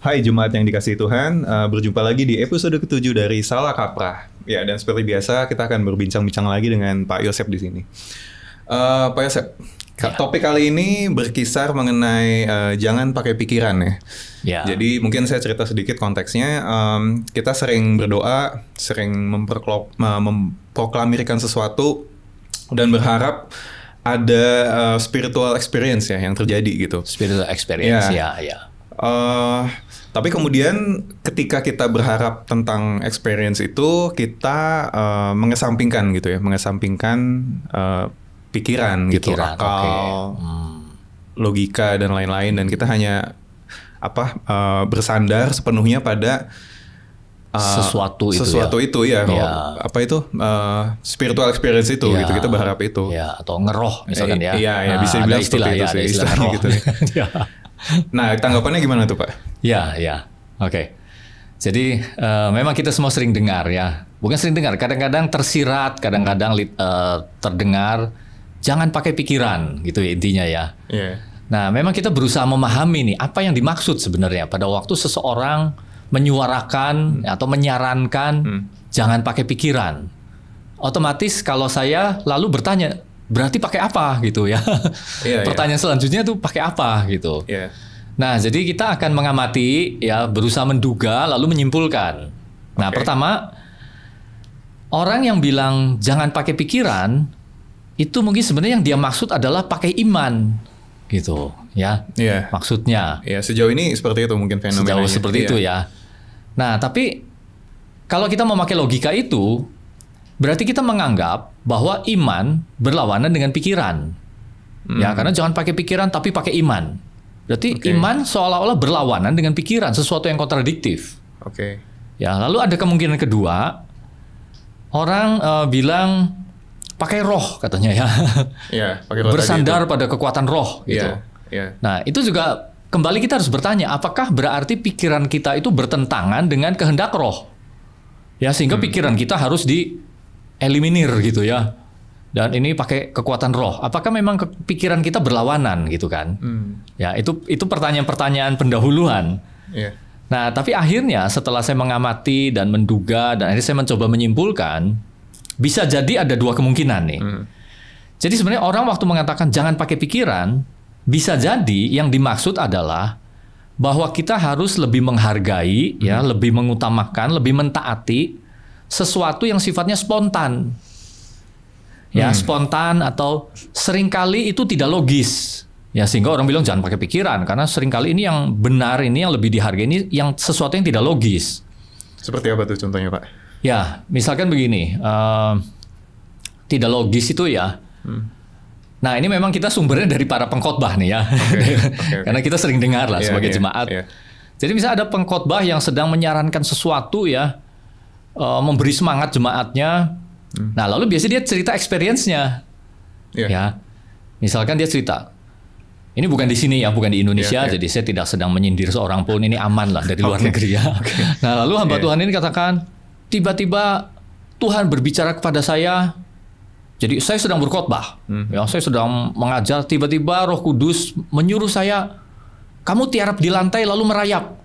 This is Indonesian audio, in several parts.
Hai jemaat yang dikasihi Tuhan, berjumpa lagi di episode ke-7 dari Salah Kaprah. Ya, dan seperti biasa kita akan berbincang-bincang lagi dengan Pak Yosep di sini. Pak Yosep, topik kali ini berkisar mengenai jangan pakai pikiran ya. Ya. Jadi mungkin saya cerita sedikit konteksnya. Kita sering berdoa, sering memproklamirkan sesuatu dan berharap ada spiritual experience ya yang terjadi gitu. Spiritual experience, ya. Tapi kemudian ketika kita berharap tentang experience itu, kita mengesampingkan gitu ya, pikiran gitu, akal, logika dan lain-lain, dan kita hanya bersandar sepenuhnya pada sesuatu itu ya. Spiritual experience itu gitu, kita berharap itu. Ya, atau ngeroh misalkan ya. Iya, bisa dibilang seperti itu sih istilahnya gitu. Nah, tanggapannya gimana tuh Pak? Ya. Oke. Jadi memang kita semua sering dengar ya. Bukan sering dengar, kadang-kadang tersirat, kadang-kadang terdengar jangan pakai pikiran gitu ya intinya ya. Yeah. Nah, memang kita berusaha memahami nih apa yang dimaksud sebenarnya pada waktu seseorang menyuarakan atau menyarankan jangan pakai pikiran. Otomatis kalau saya lalu bertanya, berarti pakai apa gitu ya? Pertanyaan selanjutnya tuh pakai apa gitu. Yeah. Nah, jadi kita akan mengamati ya, berusaha menduga lalu menyimpulkan. Nah, pertama, orang yang bilang jangan pakai pikiran itu mungkin sebenarnya yang dia maksud adalah pakai iman gitu ya. Yeah. Maksudnya. Ya, sejauh ini seperti itu mungkin fenomenanya. Sejauh seperti itu ya. Nah, tapi kalau kita memakai logika itu, berarti kita menganggap bahwa iman berlawanan dengan pikiran. Ya, karena jangan pakai pikiran tapi pakai iman. Berarti iman seolah-olah berlawanan dengan pikiran, sesuatu yang kontradiktif. Ya, lalu ada kemungkinan kedua, orang bilang pakai roh katanya ya. Pakai roh bersandar pada kekuatan roh gitu. Nah, itu juga kembali kita harus bertanya, apakah berarti pikiran kita itu bertentangan dengan kehendak roh? Ya, sehingga pikiran kita harus dieliminir gitu ya. Dan ini pakai kekuatan roh. Apakah memang pikiran kita berlawanan gitu kan? Ya, itu pertanyaan-pertanyaan pendahuluan. Nah, tapi akhirnya setelah saya mengamati dan menduga dan akhirnya saya mencoba menyimpulkan, bisa jadi ada dua kemungkinan nih. Jadi sebenarnya orang waktu mengatakan jangan pakai pikiran, bisa jadi yang dimaksud adalah bahwa kita harus lebih menghargai, ya, lebih mengutamakan, lebih mentaati sesuatu yang sifatnya spontan. Ya, spontan atau seringkali itu tidak logis. Ya, sehingga orang bilang jangan pakai pikiran karena seringkali ini yang benar, ini yang lebih dihargai, ini yang sesuatu yang tidak logis. Seperti apa tuh contohnya, Pak? Ya, misalkan begini, tidak logis itu ya. Nah, ini memang kita sumbernya dari para pengkhotbah nih ya. Karena kita sering dengar lah sebagai jemaat. Jadi misalnya ada pengkhotbah yang sedang menyarankan sesuatu ya, memberi semangat jemaatnya. Nah, lalu biasanya dia cerita experience-nya. Ya. Misalkan dia cerita, ini bukan di sini ya, bukan di Indonesia, jadi saya tidak sedang menyindir seorang pun, ini aman lah dari luar negeri ya. Nah, lalu hamba Tuhan ini katakan, tiba-tiba Tuhan berbicara kepada saya, jadi saya sedang berkhotbah, ya, saya sedang mengajar, tiba-tiba Roh Kudus menyuruh saya, kamu tiarap di lantai lalu merayap.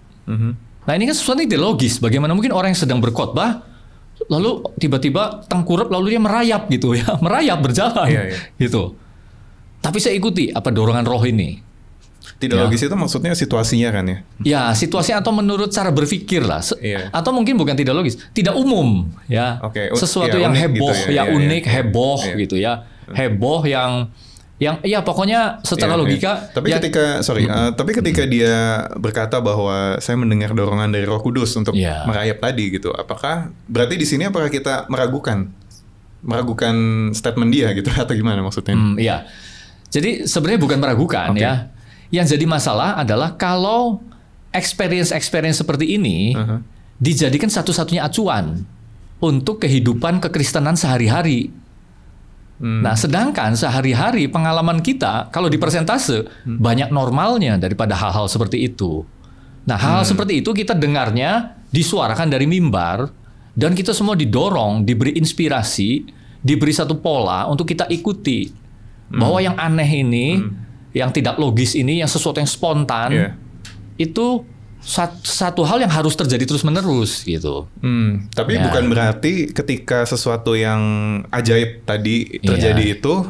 Nah, ini kan sesuatu yang tidak logis. Bagaimana mungkin orang yang sedang berkhotbah lalu tiba-tiba tengkurap lalu dia merayap gitu ya, merayap berjalan gitu. Tapi saya ikuti apa dorongan roh ini. Tidak logis itu maksudnya situasinya kan ya? Ya, situasi atau menurut cara berpikir lah. Atau mungkin bukan tidak logis, tidak umum ya. Sesuatu yang heboh, gitu ya, unik, heboh gitu ya. Heboh yang ya pokoknya secara logika. Tapi ketika dia berkata bahwa saya mendengar dorongan dari Roh Kudus untuk merayap tadi gitu, apakah berarti di sini apakah kita meragukan statement dia gitu atau gimana maksudnya? Iya. Jadi sebenarnya bukan meragukan ya. Yang jadi masalah adalah kalau experience seperti ini dijadikan satu-satunya acuan untuk kehidupan kekristenan sehari-hari. Nah, sedangkan sehari-hari pengalaman kita kalau di persentase banyak normalnya daripada hal-hal seperti itu. Nah, hal-hal seperti itu kita dengarnya disuarakan dari mimbar dan kita semua didorong, diberi inspirasi, diberi satu pola untuk kita ikuti. Bahwa yang aneh ini, yang tidak logis ini, yang sesuatu yang spontan, itu satu hal yang harus terjadi terus-menerus gitu. Tapi bukan berarti ketika sesuatu yang ajaib tadi terjadi itu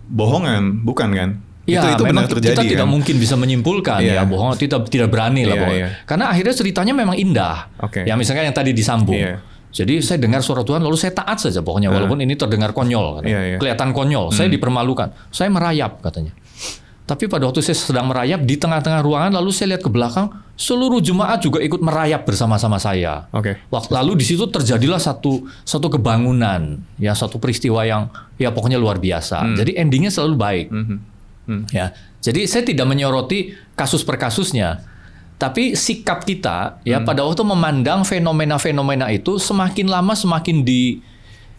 bohongan, bukan kan? Ya, itu memang benar terjadi. Kita tidak mungkin bisa menyimpulkan ya bohong, tidak berani lah bohong. Karena akhirnya ceritanya memang indah. Ya misalnya yang tadi disambung. Jadi saya dengar suara Tuhan lalu saya taat saja pokoknya walaupun ini terdengar konyol, kelihatan konyol. Saya dipermalukan, saya merayap katanya. Tapi pada waktu saya sedang merayap di tengah-tengah ruangan, lalu saya lihat ke belakang, seluruh jemaat juga ikut merayap bersama-sama saya. Lalu di situ terjadilah satu kebangunan, ya satu peristiwa yang ya pokoknya luar biasa. Jadi endingnya selalu baik. Ya, jadi saya tidak menyoroti kasus per kasusnya, tapi sikap kita ya pada waktu memandang fenomena-fenomena itu semakin lama semakin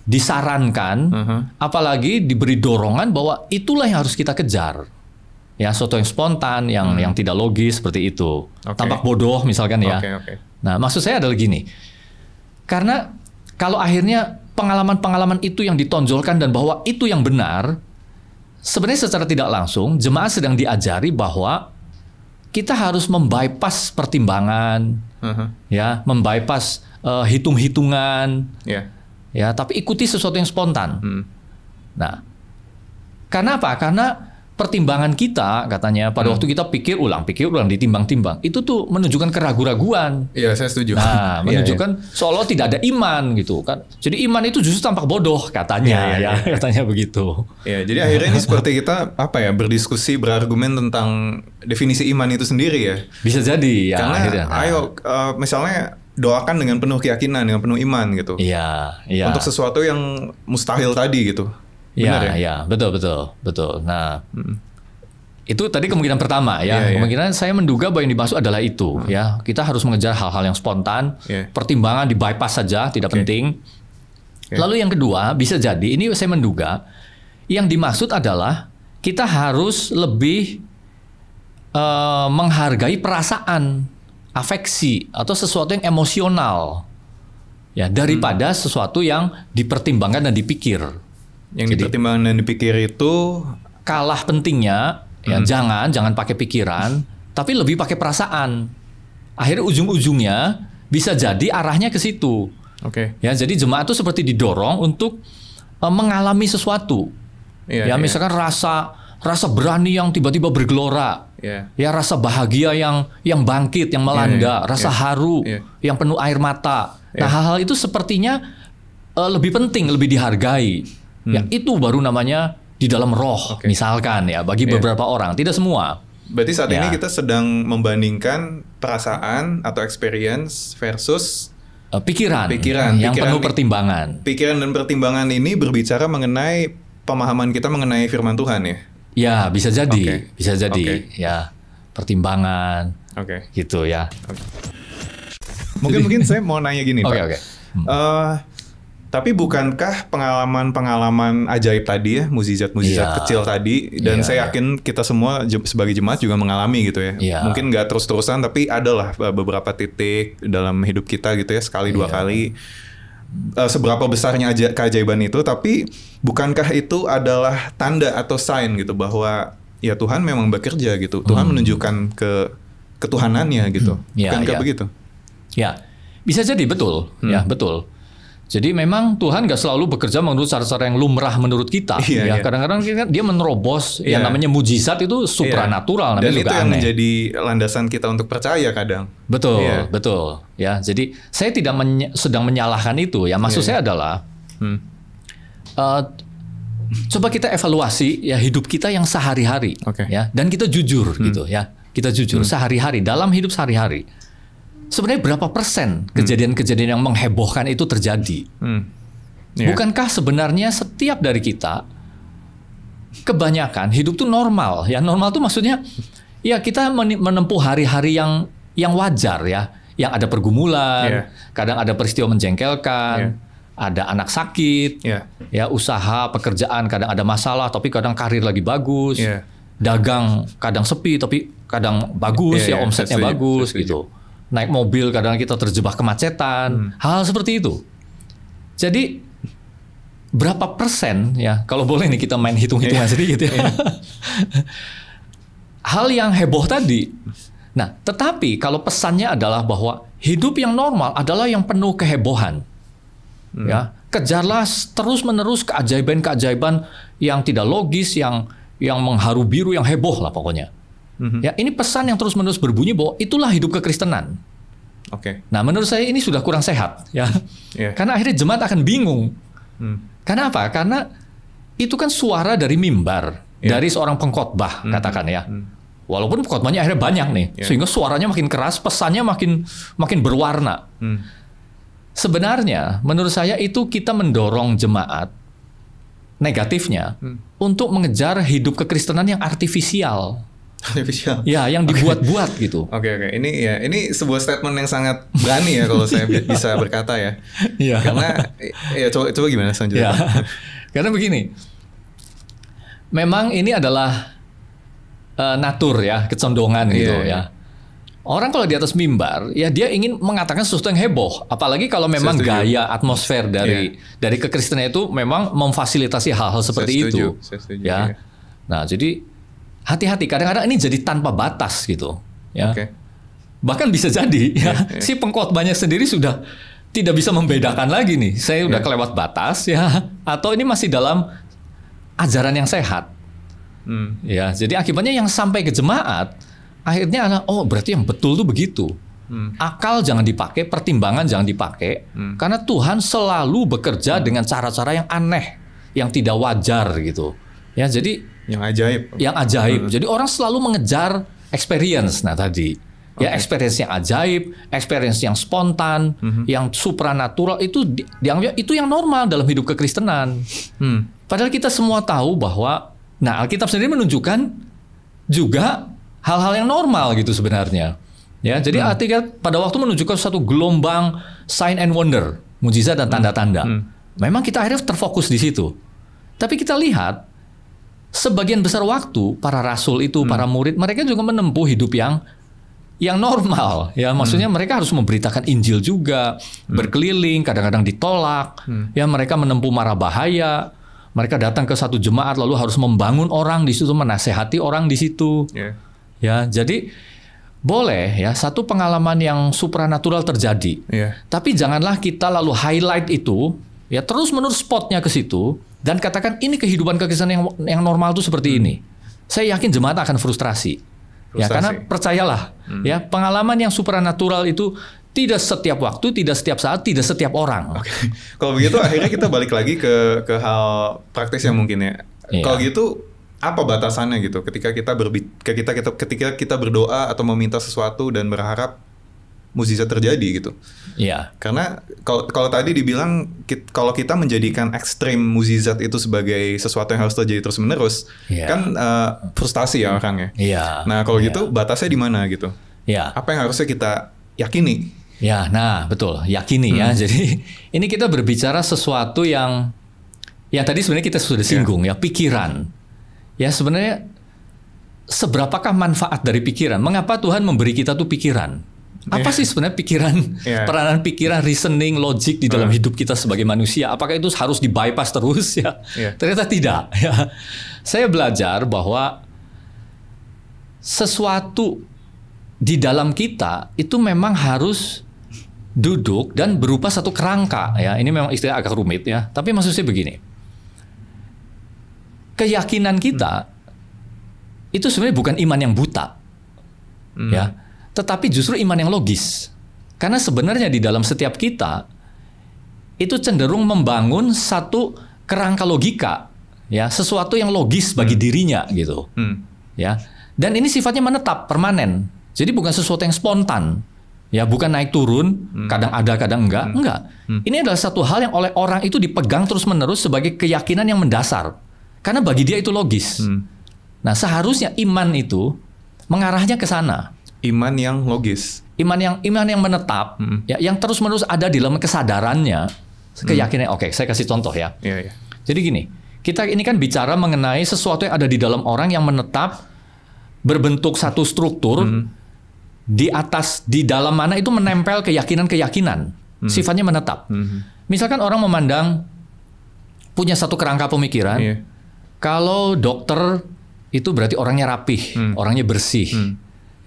disarankan, apalagi diberi dorongan bahwa itulah yang harus kita kejar. Ya, sesuatu yang spontan, yang tidak logis seperti itu. Tampak bodoh misalkan ya. Nah, maksud saya adalah gini. Karena kalau akhirnya pengalaman-pengalaman itu yang ditonjolkan dan bahwa itu yang benar, sebenarnya secara tidak langsung jemaat sedang diajari bahwa kita harus membypass pertimbangan, ya, membypass hitung-hitungan, ya, tapi ikuti sesuatu yang spontan. Nah, karena apa? Karena pertimbangan kita katanya pada waktu kita pikir ulang, ditimbang-timbang, itu tuh menunjukkan keraguan-raguan. Iya, saya setuju. Nah, menunjukkan seolah tidak ada iman gitu kan. Jadi iman itu justru tampak bodoh katanya, katanya begitu. Ya, jadi akhirnya ini seperti kita berdiskusi, berargumen tentang definisi iman itu sendiri ya. Bisa jadi ya. Karena akhirnya, misalnya doakan dengan penuh keyakinan, dengan penuh iman gitu. Iya. Untuk sesuatu yang mustahil tadi gitu. Iya, betul. Nah, itu tadi kemungkinan pertama ya. Kemungkinan saya menduga bahwa yang dimaksud adalah itu ya. Kita harus mengejar hal-hal yang spontan, pertimbangan di bypass saja, tidak penting. Lalu yang kedua, bisa jadi ini saya menduga yang dimaksud adalah kita harus lebih menghargai perasaan, afeksi atau sesuatu yang emosional ya daripada sesuatu yang dipertimbangkan dan dipikir. Yang dipertimbangkan dan dipikir itu kalah pentingnya ya jangan pakai pikiran tapi lebih pakai perasaan. Akhirnya ujung-ujungnya bisa jadi arahnya ke situ. Ya, jadi jemaat itu seperti didorong untuk mengalami sesuatu. Misalkan rasa berani yang tiba-tiba bergelora. Ya, rasa bahagia yang bangkit, yang melanda, rasa haru yang penuh air mata. Nah, hal-hal itu sepertinya lebih penting, lebih dihargai. Ya, itu baru namanya di dalam roh, misalkan ya, bagi beberapa orang, tidak semua. Berarti saat ini kita sedang membandingkan perasaan atau experience versus pikiran yang penuh pertimbangan. Pikiran dan pertimbangan ini berbicara mengenai pemahaman kita mengenai firman Tuhan ya? Ya, bisa jadi, ya, pertimbangan, gitu ya. Mungkin saya mau nanya gini, Pak. Tapi bukankah pengalaman ajaib tadi ya, mukjizat kecil tadi, dan saya yakin kita semua sebagai jemaat juga mengalami gitu ya. Mungkin nggak terus-terusan, tapi adalah beberapa titik dalam hidup kita gitu ya, sekali dua kali. Seberapa besarnya keajaiban itu, tapi bukankah itu adalah tanda atau sign gitu bahwa ya Tuhan memang bekerja gitu. Tuhan menunjukkan ketuhanannya gitu. Bukankah begitu? Ya, bisa jadi betul. Ya, betul. Jadi memang Tuhan nggak selalu bekerja menurut cara-cara yang lumrah menurut kita. Kadang-kadang dia menerobos yang namanya mujizat itu supranatural. Dan itu yang menjadi landasan kita untuk percaya kadang. Betul. Ya, jadi saya tidak sedang menyalahkan itu. Ya, maksud saya adalah coba kita evaluasi ya hidup kita yang sehari-hari, ya, dan kita jujur gitu ya. Kita jujur sehari-hari dalam hidup sehari-hari. Sebenarnya berapa persen kejadian-kejadian yang menghebohkan itu terjadi? Bukankah sebenarnya setiap dari kita, kebanyakan hidup tuh normal? Ya, normal tuh maksudnya, ya kita menempuh hari-hari yang wajar ya. Yang ada pergumulan, kadang ada peristiwa menjengkelkan, ada anak sakit, ya usaha, pekerjaan, kadang ada masalah, tapi kadang karir lagi bagus. Dagang kadang sepi, tapi kadang bagus, omsetnya bagus gitu. Naik mobil kadang kita terjebak kemacetan, hal seperti itu. Jadi berapa persen ya, kalau boleh nih kita main hitung-hitungan sedikit ya. Hal yang heboh tadi, Nah, tetapi kalau pesannya adalah bahwa hidup yang normal adalah yang penuh kehebohan. Ya, kejarlah terus-menerus keajaiban-keajaiban yang tidak logis, yang mengharu biru, yang heboh lah pokoknya. Ya, ini pesan yang terus-menerus berbunyi bahwa itulah hidup kekristenan. Nah, menurut saya ini sudah kurang sehat, ya. Karena akhirnya jemaat akan bingung. Karena apa? Karena itu kan suara dari mimbar, dari seorang pengkhotbah, katakan ya. Walaupun khotbahnya akhirnya banyak nih, sehingga suaranya makin keras, pesannya makin berwarna. Sebenarnya, menurut saya itu kita mendorong jemaat negatifnya untuk mengejar hidup kekristenan yang artifisial. Ya, yang dibuat-buat gitu. Oke. Ini sebuah statement yang sangat berani ya kalau saya bisa berkata ya. Karena ya coba gimana selanjutnya? Karena begini, memang ini adalah natur ya, kecondongan gitu ya. Orang kalau di atas mimbar, ya dia ingin mengatakan sesuatu yang heboh. Apalagi kalau memang gaya atmosfer dari kekristenan itu memang memfasilitasi hal-hal seperti itu. Saya setuju, ya. Nah, jadi hati-hati. Kadang-kadang ini jadi tanpa batas gitu. Ya. Bahkan bisa jadi si pengkhotbahnya sendiri sudah tidak bisa membedakan lagi nih. Saya udah kelewat batas ya, atau ini masih dalam ajaran yang sehat. Ya, jadi akibatnya yang sampai ke jemaat akhirnya adalah berarti yang betul tuh begitu. Akal jangan dipakai, pertimbangan jangan dipakai, karena Tuhan selalu bekerja dengan cara-cara yang aneh, yang tidak wajar gitu. Ya, jadi yang ajaib. Jadi orang selalu mengejar experience. Nah tadi, ya experience yang ajaib, experience yang spontan, yang supranatural itu dianggap itu yang normal dalam hidup kekristenan. Padahal kita semua tahu bahwa, Alkitab sendiri menunjukkan juga hal-hal yang normal gitu sebenarnya. Ya, jadi artinya pada waktu menunjukkan satu gelombang sign and wonder, mujizat dan tanda-tanda. Memang kita akhirnya terfokus di situ. Tapi kita lihat sebagian besar waktu para rasul itu, para murid, mereka juga menempuh hidup yang normal. Ya, maksudnya mereka harus memberitakan Injil juga, berkeliling, kadang-kadang ditolak. Ya, mereka menempuh mara bahaya. Mereka datang ke satu jemaat lalu harus membangun orang di situ, menasehati orang di situ. Ya, jadi boleh ya satu pengalaman yang supranatural terjadi. Tapi janganlah kita lalu highlight itu, ya terus-menerus spotnya ke situ dan katakan ini kehidupan kekristenan yang normal itu seperti ini. Saya yakin jemaat akan frustrasi. Ya, karena percayalah, ya pengalaman yang supranatural itu tidak setiap waktu, tidak setiap saat, tidak setiap orang. Kalau begitu akhirnya kita balik lagi ke hal praktis yang mungkin ya. Kalau gitu apa batasannya gitu ketika kita berdoa atau meminta sesuatu dan berharap mukjizat terjadi gitu. Karena kalau tadi dibilang kalau kita menjadikan ekstrim mukjizat itu sebagai sesuatu yang harus terjadi terus-menerus, kan frustasi ya orangnya. Nah, kalau gitu batasnya di mana gitu? Apa yang harusnya kita yakini? Betul, yakini ya. Jadi ini kita berbicara sesuatu yang tadi sebenarnya kita sudah singgung ya, pikiran. Ya, sebenarnya seberapakah manfaat dari pikiran? Mengapa Tuhan memberi kita tuh pikiran? Apa sih sebenarnya pikiran, peranan pikiran, reasoning, logik di dalam hidup kita sebagai manusia? Apakah itu harus di-bypass terus ya? Ternyata tidak. Ya. Saya belajar bahwa sesuatu di dalam kita itu memang harus duduk dan berupa satu kerangka. Ya, ini memang istilah agak rumit ya. Tapi maksud saya begini. Keyakinan kita itu sebenarnya bukan iman yang buta, ya, tetapi justru iman yang logis. Karena sebenarnya di dalam setiap kita itu cenderung membangun satu kerangka logika, ya, sesuatu yang logis bagi dirinya gitu, ya. Dan ini sifatnya menetap, permanen. Jadi bukan sesuatu yang spontan, ya, bukan naik turun, kadang ada, kadang enggak. Ini adalah satu hal yang oleh orang itu dipegang terus-menerus sebagai keyakinan yang mendasar. Karena bagi dia itu logis. Nah, seharusnya iman itu mengarahnya ke sana. Iman yang logis. Iman yang menetap, ya, yang terus-menerus ada di dalam kesadarannya, keyakinan. Oke, saya kasih contoh ya. Jadi gini, kita ini kan bicara mengenai sesuatu yang ada di dalam orang yang menetap, berbentuk satu struktur, di dalam mana itu menempel keyakinan-keyakinan, sifatnya menetap. Misalkan orang memandang punya satu kerangka pemikiran. Kalau dokter itu berarti orangnya rapih, orangnya bersih.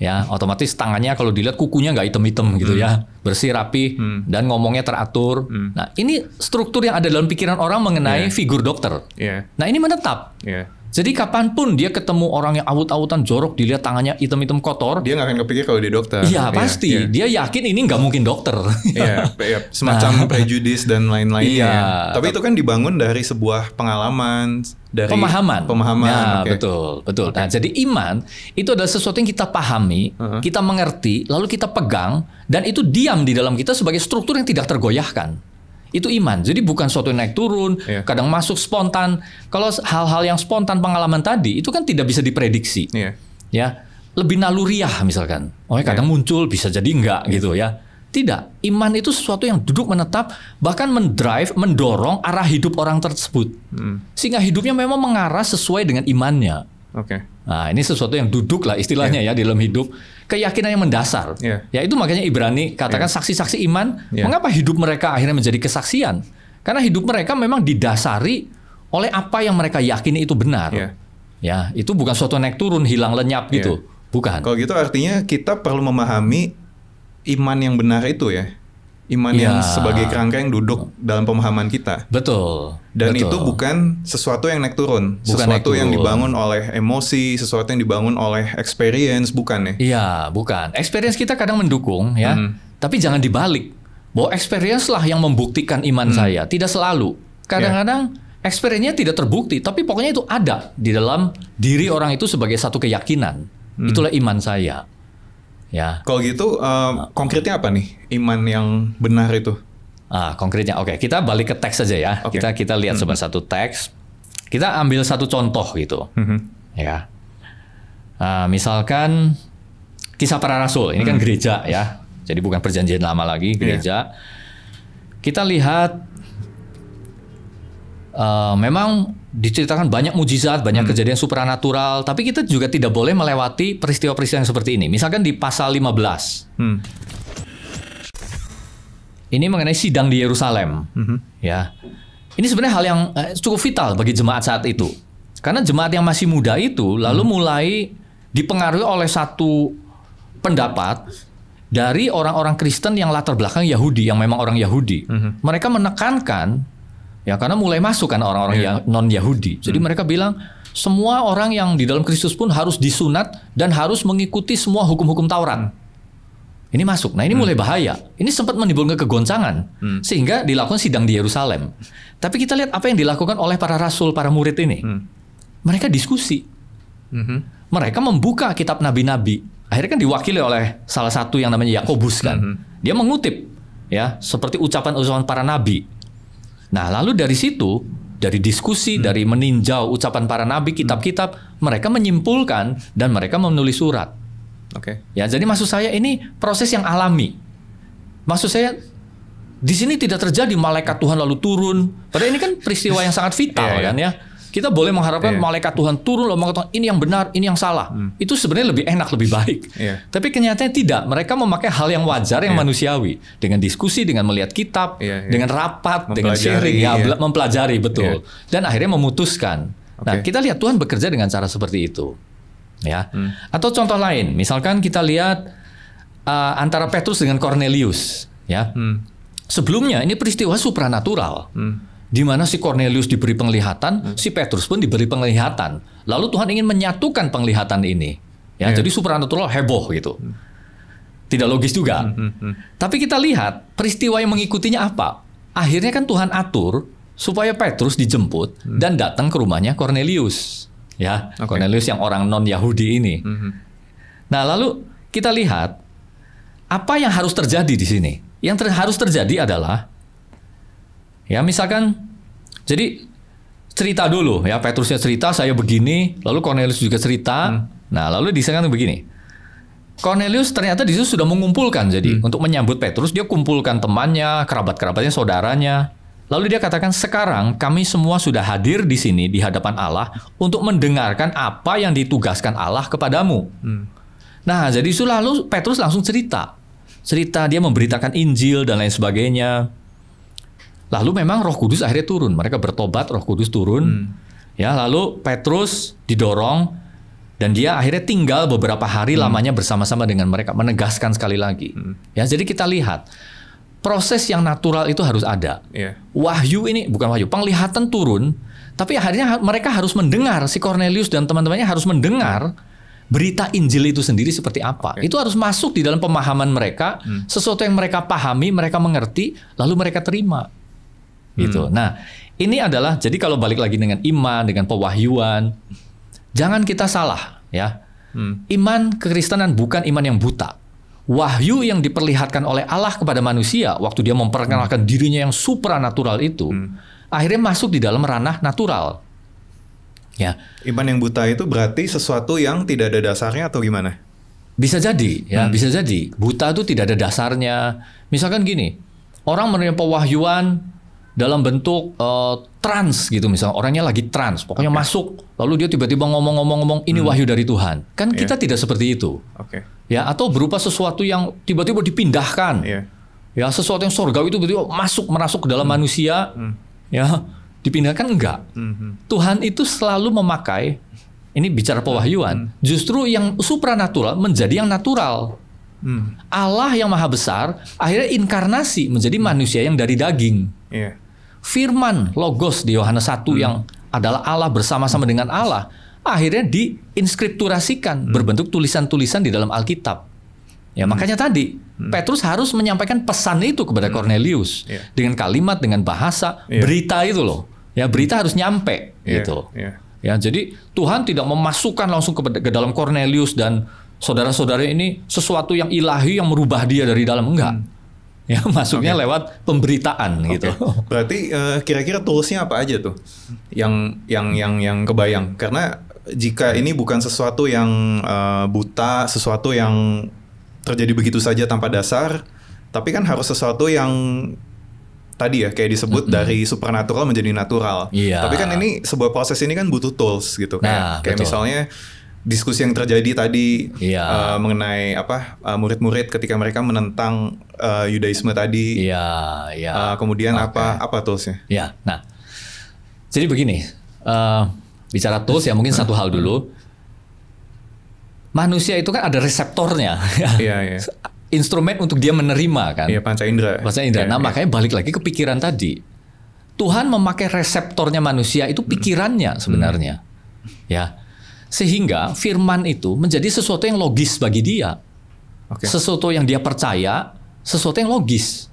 Ya, otomatis tangannya kalau dilihat kukunya nggak hitam-hitam gitu ya, bersih, rapi, dan ngomongnya teratur. Nah, ini struktur yang ada dalam pikiran orang mengenai figur dokter. Nah, ini menetap. Jadi kapanpun dia ketemu orang yang awut-awutan jorok, dilihat tangannya hitam-hitam kotor, dia nggak akan kepikir kalau dia dokter. Iya pasti, dia yakin ini nggak mungkin dokter. Semacam prejudis dan lain-lainnya. Tapi itu kan dibangun dari sebuah pengalaman, dari pemahaman. Nah, betul. Nah, jadi iman itu adalah sesuatu yang kita pahami, kita mengerti, lalu kita pegang, dan itu diam di dalam kita sebagai struktur yang tidak tergoyahkan. Itu iman. Jadi bukan suatu yang naik turun, kadang masuk spontan. Kalau hal-hal yang spontan pengalaman tadi itu kan tidak bisa diprediksi. Ya, lebih naluriah misalkan. Kadang muncul, bisa jadi enggak gitu ya. Tidak. Iman itu sesuatu yang duduk menetap, bahkan mendorong arah hidup orang tersebut. Sehingga hidupnya memang mengarah sesuai dengan imannya. Nah, ini sesuatu yang duduk lah istilahnya ya di dalam hidup. Keyakinan yang mendasar. Ya itu makanya Ibrani katakan saksi-saksi iman. Mengapa hidup mereka akhirnya menjadi kesaksian? Karena hidup mereka memang didasari oleh apa yang mereka yakini itu benar. Ya, itu bukan suatu naik turun, hilang lenyap gitu. Bukan. Kalau gitu artinya kita perlu memahami iman yang benar itu ya. Iman yang sebagai kerangka yang duduk dalam pemahaman kita. Betul. Dan itu bukan sesuatu yang naik turun. Sesuatu yang dibangun oleh emosi, sesuatu yang dibangun oleh experience, bukan ya? Iya, bukan. Experience kita kadang mendukung ya. Tapi jangan dibalik. Bahwa experience lah yang membuktikan iman saya. Tidak selalu. Kadang-kadang experience-nya tidak terbukti. Tapi pokoknya itu ada di dalam diri orang itu sebagai satu keyakinan. Itulah iman saya. Ya. Kalau gitu, konkretnya apa nih iman yang benar itu? Konkretnya, oke. Kita balik ke teks saja ya. Kita lihat coba satu teks. Kita ambil satu contoh gitu. Ya. Misalkan Kisah Para Rasul. Ini kan gereja ya. Jadi bukan perjanjian lama lagi, gereja. Kita lihat memang diceritakan banyak mujizat, banyak kejadian supranatural, tapi kita juga tidak boleh melewati peristiwa-peristiwa yang seperti ini. Misalkan di pasal 15. Ini mengenai sidang di Yerusalem. Ya. Ini sebenarnya hal yang cukup vital bagi jemaat saat itu. Karena jemaat yang masih muda itu lalu mulai dipengaruhi oleh satu pendapat dari orang-orang Kristen yang latar belakang Yahudi, yang memang orang Yahudi. Mereka menekankan, ya karena mulai masuk kan orang-orang yang non-Yahudi. Jadi mereka bilang, semua orang yang di dalam Kristus pun harus disunat dan harus mengikuti semua hukum-hukum Taurat. Ini masuk. Nah ini mulai bahaya. Ini sempat menimbulkan kegoncangan. Sehingga dilakukan sidang di Yerusalem. Tapi kita lihat apa yang dilakukan oleh para rasul, para murid ini. Mereka diskusi. Mereka membuka kitab nabi-nabi. Akhirnya kan diwakili oleh salah satu yang namanya Yakobus kan. Dia mengutip ya seperti ucapan-ucapan para nabi. Nah, lalu dari situ, dari diskusi, dari meninjau ucapan para nabi, kitab-kitab, mereka menyimpulkan dan mereka menulis surat. Ya, jadi maksud saya ini proses yang alami. Maksud saya di sini tidak terjadi malaikat Tuhan lalu turun. Padahal ini kan peristiwa yang sangat vital kan ya. Kita boleh mengharapkan malaikat Tuhan turun lalu mengatakan ini yang benar, ini yang salah. Itu sebenarnya lebih enak, lebih baik. Tapi kenyataannya tidak. Mereka memakai hal yang wajar, yang manusiawi. Dengan diskusi, dengan melihat kitab, dengan rapat, dengan sharing, mempelajari, betul. Dan akhirnya memutuskan. Nah, kita lihat Tuhan bekerja dengan cara seperti itu. Ya. Atau contoh lain, misalkan kita lihat antara Petrus dengan Cornelius. Ya. Sebelumnya ini peristiwa supranatural. Di mana si Cornelius diberi penglihatan, si Petrus pun diberi penglihatan. Lalu Tuhan ingin menyatukan penglihatan ini. Ya, jadi supranatural heboh gitu. Tidak logis juga. Tapi kita lihat peristiwa yang mengikutinya apa. Akhirnya kan Tuhan atur supaya Petrus dijemput dan datang ke rumahnya Cornelius. Ya, Cornelius yang orang non-Yahudi ini. Nah, lalu kita lihat apa yang harus terjadi di sini. Yang harus terjadi adalah ya misalkan, jadi cerita dulu ya, Petrusnya cerita saya begini, lalu Cornelius juga cerita. Nah lalu disangkan begini, Cornelius ternyata di situ sudah mengumpulkan, jadi untuk menyambut Petrus dia kumpulkan temannya, kerabat-kerabatnya, saudaranya. Lalu dia katakan sekarang kami semua sudah hadir di sini di hadapan Allah untuk mendengarkan apa yang ditugaskan Allah kepadamu. Nah jadi itu lalu Petrus langsung cerita dia memberitakan Injil dan lain sebagainya. Lalu memang Roh Kudus akhirnya turun. Mereka bertobat, Roh Kudus turun. Ya, lalu Petrus didorong Dan dia akhirnya tinggal beberapa hari lamanya bersama-sama dengan mereka, menegaskan sekali lagi. Ya, jadi kita lihat proses yang natural itu harus ada. Wahyu ini bukan wahyu, penglihatan turun, tapi akhirnya mereka harus mendengar, si Cornelius dan teman-temannya harus mendengar berita Injil itu sendiri seperti apa. Itu harus masuk di dalam pemahaman mereka, sesuatu yang mereka pahami, mereka mengerti, lalu mereka terima. Gitu. Nah, ini adalah, jadi kalau balik lagi dengan iman, dengan pewahyuan, jangan kita salah, ya. Iman kekristenan bukan iman yang buta. Wahyu yang diperlihatkan oleh Allah kepada manusia waktu dia memperkenalkan dirinya yang supranatural itu, akhirnya masuk di dalam ranah natural. Ya. Iman yang buta itu berarti sesuatu yang tidak ada dasarnya atau gimana? Bisa jadi, ya, bisa jadi. Buta itu tidak ada dasarnya. Misalkan gini, orang menerima pewahyuan dalam bentuk trans gitu, misalnya orangnya lagi trans, pokoknya masuk, lalu dia tiba-tiba ngomong ini wahyu dari Tuhan. Kan kita tidak seperti itu. Ya, atau berupa sesuatu yang tiba-tiba dipindahkan. Ya, sesuatu yang surgawi itu tiba-tiba masuk ke dalam manusia. Ya, dipindahkan enggak. Tuhan itu selalu memakai, ini bicara pewahyuan, justru yang supranatural menjadi yang natural. Allah yang maha besar akhirnya inkarnasi menjadi manusia yang dari daging. Firman Logos di Yohanes 1 yang adalah Allah bersama-sama dengan Allah, akhirnya diinskripturasikan berbentuk tulisan-tulisan di dalam Alkitab. Ya, makanya tadi Petrus harus menyampaikan pesan itu kepada Cornelius dengan kalimat, dengan bahasa, berita itu loh. Ya, berita harus nyampe gitu. Ya, jadi Tuhan tidak memasukkan langsung ke dalam Cornelius dan saudara-saudara ini sesuatu yang ilahi yang merubah dia dari dalam, enggak. Ya, masuknya lewat pemberitaan gitu. Berarti kira-kira toolsnya apa aja tuh yang kebayang? Karena jika ini bukan sesuatu yang buta, sesuatu yang terjadi begitu saja tanpa dasar, tapi kan harus sesuatu yang tadi ya kayak disebut dari supernatural menjadi natural. Tapi kan ini sebuah proses ini kan butuh tools gitu, kayak misalnya diskusi yang terjadi tadi mengenai murid-murid ketika mereka menentang Yudaisme tadi. Kemudian apa toolsnya? Nah, jadi begini, bicara tools ya mungkin satu hal dulu. Manusia itu kan ada reseptornya, instrumen untuk dia menerima kan. Panca indera. Nah, makanya balik lagi ke pikiran tadi. Tuhan memakai reseptornya manusia itu pikirannya sebenarnya, ya. Sehingga firman itu menjadi sesuatu yang logis bagi dia. Sesuatu yang dia percaya, sesuatu yang logis.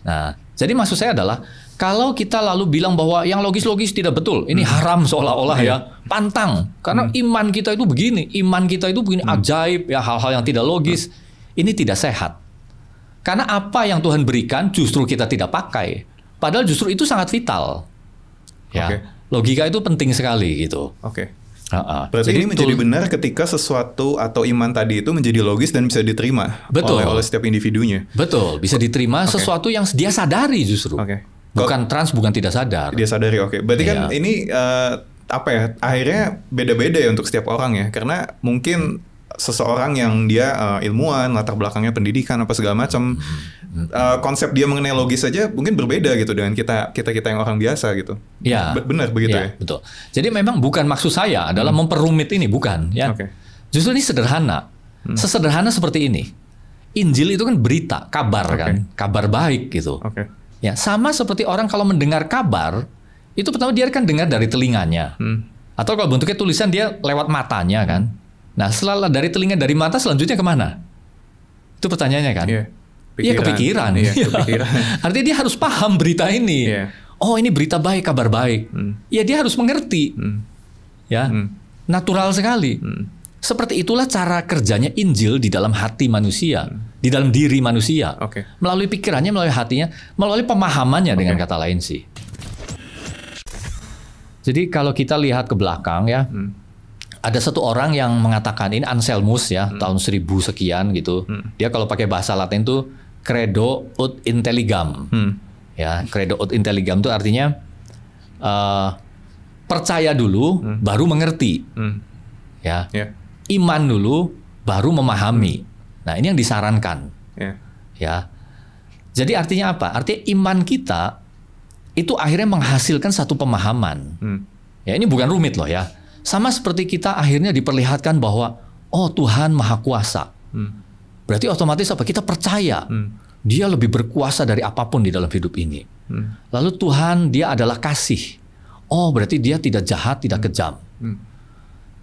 Nah, jadi maksud saya adalah, kalau kita lalu bilang bahwa yang logis-logis tidak betul, ini haram seolah-olah ya, pantang. Karena iman kita itu begini, ajaib, ya hal-hal yang tidak logis, ini tidak sehat. Karena apa yang Tuhan berikan justru kita tidak pakai. Padahal justru itu sangat vital. Ya, logika itu penting sekali gitu. Berarti ini menjadi benar ketika sesuatu atau iman tadi itu menjadi logis dan bisa diterima oleh setiap individunya. Betul, bisa diterima sesuatu yang dia sadari justru. Bukan trans, bukan tidak sadar. Dia sadari, Berarti kan ini akhirnya beda-beda ya untuk setiap orang ya. Karena mungkin seseorang yang dia ilmuwan, latar belakangnya pendidikan apa segala macam, konsep dia mengenai logis saja mungkin berbeda gitu dengan kita yang orang biasa gitu. Benar begitu ya? Betul. Jadi memang bukan maksud saya adalah memperumit ini, bukan ya. Justru ini sederhana. Sesederhana seperti ini. Injil itu kan berita, kabar kan, kabar baik gitu. Ya, sama seperti orang kalau mendengar kabar, itu pertama dia kan dengar dari telinganya. Atau kalau bentuknya tulisan dia lewat matanya kan. Nah, setelah dari telinga, dari mata, selanjutnya kemana? Itu pertanyaannya kan? Kepikiran. Artinya dia harus paham berita ini. Oh, ini berita baik, kabar baik. Ya, dia harus mengerti. Natural sekali. Seperti itulah cara kerjanya Injil di dalam hati manusia, di dalam diri manusia. Melalui pikirannya, melalui hatinya, melalui pemahamannya dengan kata lain sih. Jadi kalau kita lihat ke belakang ya, ada satu orang yang mengatakan, ini Anselmus ya, tahun 1000 sekian gitu. Dia kalau pakai bahasa Latin tuh credo ut intelligam. Ya, credo ut intelligam itu artinya percaya dulu baru mengerti. Iman dulu baru memahami. Nah, ini yang disarankan. Ya. Jadi artinya apa? Artinya iman kita itu akhirnya menghasilkan satu pemahaman. Ya, ini bukan rumit loh ya. Sama seperti kita akhirnya diperlihatkan bahwa oh Tuhan Maha Kuasa. Berarti otomatis apa? Kita percaya Dia lebih berkuasa dari apapun di dalam hidup ini. Lalu Tuhan Dia adalah kasih. Oh berarti Dia tidak jahat, tidak kejam.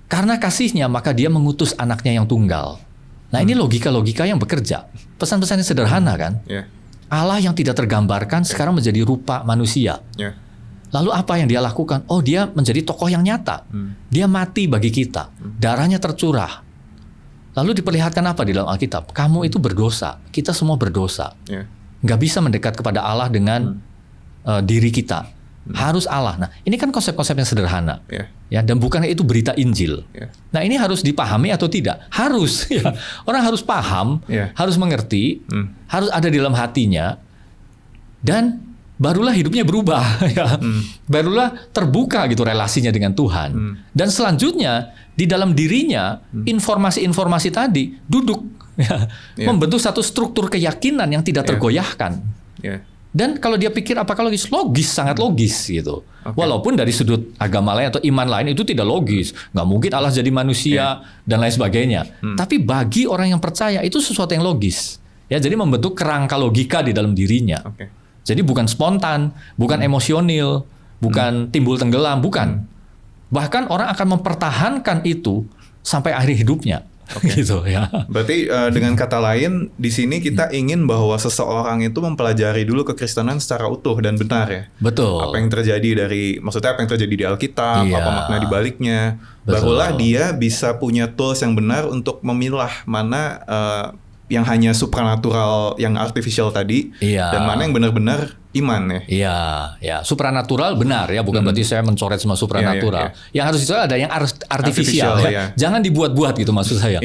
Karena kasihnya maka Dia mengutus anaknya yang tunggal. Nah ini logika-logika yang bekerja. Pesan-pesannya sederhana kan? Allah yang tidak tergambarkan sekarang menjadi rupa manusia. Lalu apa yang Dia lakukan? Oh Dia menjadi tokoh yang nyata. Dia mati bagi kita. Darahnya tercurah. Lalu diperlihatkan apa di dalam Alkitab? Kamu itu berdosa. Kita semua berdosa. Nggak bisa mendekat kepada Allah dengan diri kita. Harus Allah. Nah ini kan konsep-konsep yang sederhana. Ya, dan bukannya itu berita Injil. Nah ini harus dipahami atau tidak? Harus. Ya. Orang harus paham, harus mengerti, harus ada di dalam hatinya. Dan barulah hidupnya berubah, ya. Barulah terbuka gitu relasinya dengan Tuhan. Dan selanjutnya di dalam dirinya informasi-informasi tadi duduk, ya, membentuk satu struktur keyakinan yang tidak tergoyahkan. Dan kalau dia pikir apakah logis? Logis, sangat logis gitu. Walaupun dari sudut agama lain atau iman lain itu tidak logis, nggak mungkin Allah jadi manusia dan lain sebagainya. Tapi bagi orang yang percaya itu sesuatu yang logis, ya. Jadi membentuk kerangka logika di dalam dirinya. Jadi bukan spontan, bukan emosional, bukan timbul tenggelam, bukan. Bahkan orang akan mempertahankan itu sampai akhir hidupnya. Gitu ya. Berarti dengan kata lain, di sini kita ingin bahwa seseorang itu mempelajari dulu kekristenan secara utuh dan benar ya. Betul. Apa yang terjadi maksudnya apa yang terjadi di Alkitab, apa makna di baliknya. Barulah dia bisa punya tools yang benar untuk memilah mana yang hanya supranatural, yang artificial tadi, dan mana yang benar-benar iman ya. Iya. Supranatural benar ya, bukan berarti saya mencoret semua supranatural. Yang harus itu ada yang artificial ya. Jangan dibuat-buat gitu maksud saya.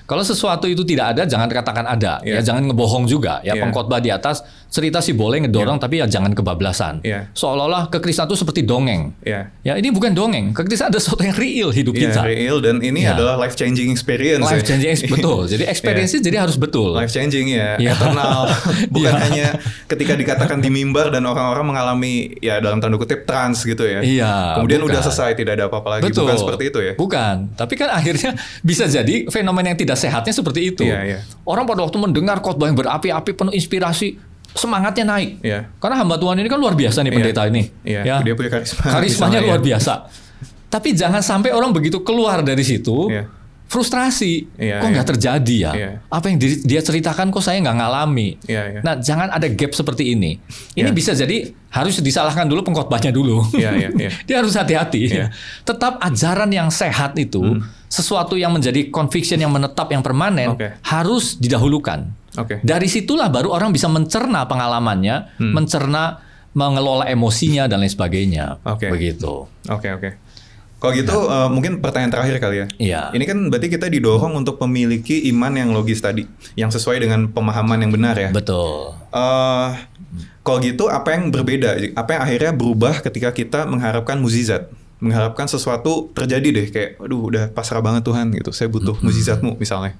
Kalau sesuatu itu tidak ada, jangan katakan ada. Ya, jangan ngebohong juga. Ya, pengkhotbah di atas cerita sih boleh ngedorong, tapi ya jangan kebablasan. Seolah-olah kekristenan itu seperti dongeng. Ya, ini bukan dongeng. Kekristenan ada sesuatu yang real hidup kita. Real, dan ini adalah life changing experience. Life changing betul. Jadi experience jadi harus betul. Life changing ya, eternal. Bukan hanya ketika dikatakan di mimbar dan orang-orang mengalami ya dalam tanda kutip trans gitu ya. Kemudian udah selesai, tidak ada apa-apa lagi. Betul. Bukan seperti itu ya. Bukan. Tapi kan akhirnya bisa jadi fenomena yang tidak sehatnya seperti itu. Orang pada waktu mendengar khotbah yang berapi-api penuh inspirasi, semangatnya naik. Karena hamba Tuhan ini kan luar biasa nih pendeta ini. Ya. Dia punya karismanya luar biasa. Tapi jangan sampai orang begitu keluar dari situ frustrasi. Kok nggak terjadi ya? Apa yang dia ceritakan kok saya nggak ngalami. Nah, jangan ada gap seperti ini. Ini bisa jadi harus disalahkan dulu pengkhotbahnya dulu. Dia harus hati-hati. Tetap ajaran yang sehat itu, sesuatu yang menjadi conviction yang menetap, yang permanen, harus didahulukan. Dari situlah baru orang bisa mencerna pengalamannya, mencerna, mengelola emosinya dan lain sebagainya. Begitu. Kalau gitu mungkin pertanyaan terakhir kali ya. Ini kan berarti kita didorong untuk memiliki iman yang logis tadi, yang sesuai dengan pemahaman yang benar ya. Betul. Kalau gitu apa yang berbeda? Apa yang akhirnya berubah ketika kita mengharapkan mukjizat? Mengharapkan sesuatu terjadi deh, kayak aduh udah pasrah banget Tuhan gitu. Saya butuh mukjizatmu misalnya.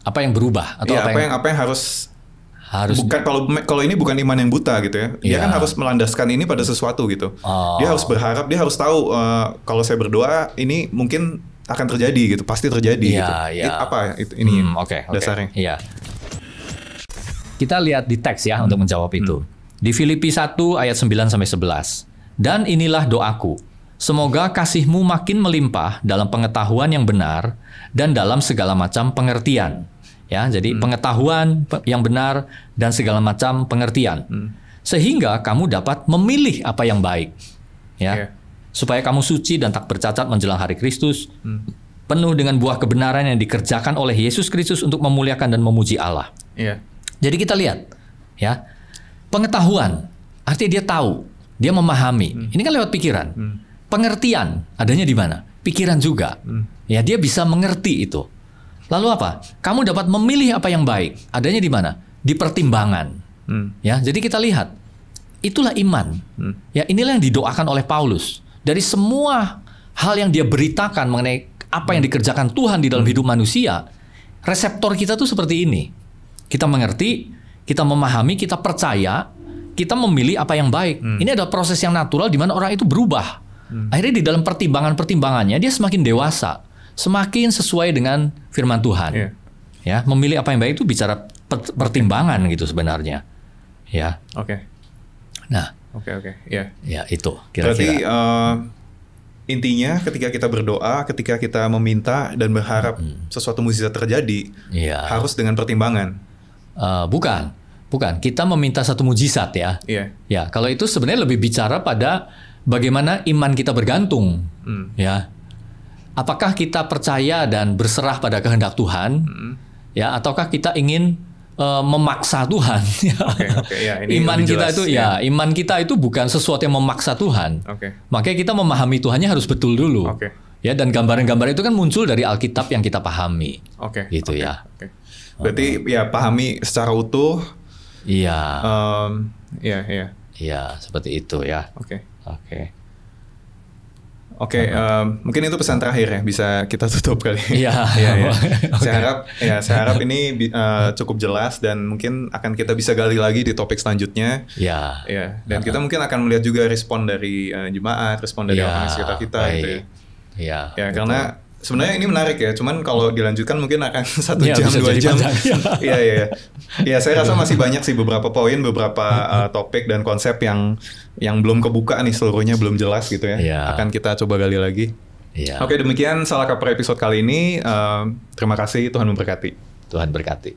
Apa yang berubah atau apa yang harus bukan, kalau ini bukan iman yang buta gitu ya. Dia kan harus melandaskan ini pada sesuatu gitu. Dia harus berharap, dia harus tahu kalau saya berdoa ini mungkin akan terjadi gitu, pasti terjadi gitu. Apa ini dasarnya? Kita lihat di teks ya untuk menjawab itu. Di Filipi 1 ayat 9 sampai 11. Dan inilah doaku, semoga kasihmu makin melimpah dalam pengetahuan yang benar dan dalam segala macam pengertian. Ya, jadi pengetahuan yang benar dan segala macam pengertian. Sehingga kamu dapat memilih apa yang baik. Supaya kamu suci dan tak bercacat menjelang hari Kristus, penuh dengan buah kebenaran yang dikerjakan oleh Yesus Kristus untuk memuliakan dan memuji Allah. Jadi kita lihat, ya, pengetahuan, artinya dia tahu, dia memahami. Ini kan lewat pikiran. Pengertian adanya di mana? Pikiran juga. Ya, dia bisa mengerti itu. Lalu apa? Kamu dapat memilih apa yang baik. Adanya di mana? Di pertimbangan. Ya, jadi kita lihat, itulah iman. Ya, inilah yang didoakan oleh Paulus. Dari semua hal yang dia beritakan mengenai apa yang dikerjakan Tuhan di dalam hidup manusia, reseptor kita tuh seperti ini. Kita mengerti, kita memahami, kita percaya, kita memilih apa yang baik. Ini adalah proses yang natural di mana orang itu berubah. Akhirnya di dalam pertimbangannya dia semakin dewasa, semakin sesuai dengan firman Tuhan. Ya, memilih apa yang baik itu bicara pertimbangan gitu sebenarnya. Ya. Oke. Nah. Oke. Ya. Ya itu kira-kira. Berarti intinya ketika kita berdoa, ketika kita meminta dan berharap sesuatu mukjizat terjadi, harus dengan pertimbangan. Bukan. Kita meminta satu mukjizat ya. Ya, kalau itu sebenarnya lebih bicara pada bagaimana iman kita bergantung. Ya. Apakah kita percaya dan berserah pada kehendak Tuhan? Ya, ataukah kita ingin memaksa Tuhan? Ini iman kita jelas, itu iman kita itu bukan sesuatu yang memaksa Tuhan. Makanya kita memahami Tuhannya harus betul dulu. Ya, dan gambaran-gambaran itu kan muncul dari Alkitab yang kita pahami. Gitu ya. Berarti ya pahami secara utuh. Iya. Iya, seperti itu ya. Oke, mungkin itu pesan terakhir ya, bisa kita tutup kali. Iya. Saya harap ini cukup jelas dan mungkin akan kita bisa gali lagi di topik selanjutnya. Iya. Dan kita mungkin akan melihat juga respon dari jemaat, respon dari orang sekitar kita gitu ya. Iya. Karena sebenarnya ini menarik ya, cuman kalau dilanjutkan mungkin akan 1 jam, 2 jam. Iya, saya rasa masih banyak sih beberapa poin, beberapa topik dan konsep yang belum kebuka nih, seluruhnya belum jelas gitu ya. Akan kita coba gali lagi. Oke, demikian Salah Kaprah episode kali ini. Terima kasih, Tuhan memberkati. Tuhan berkati.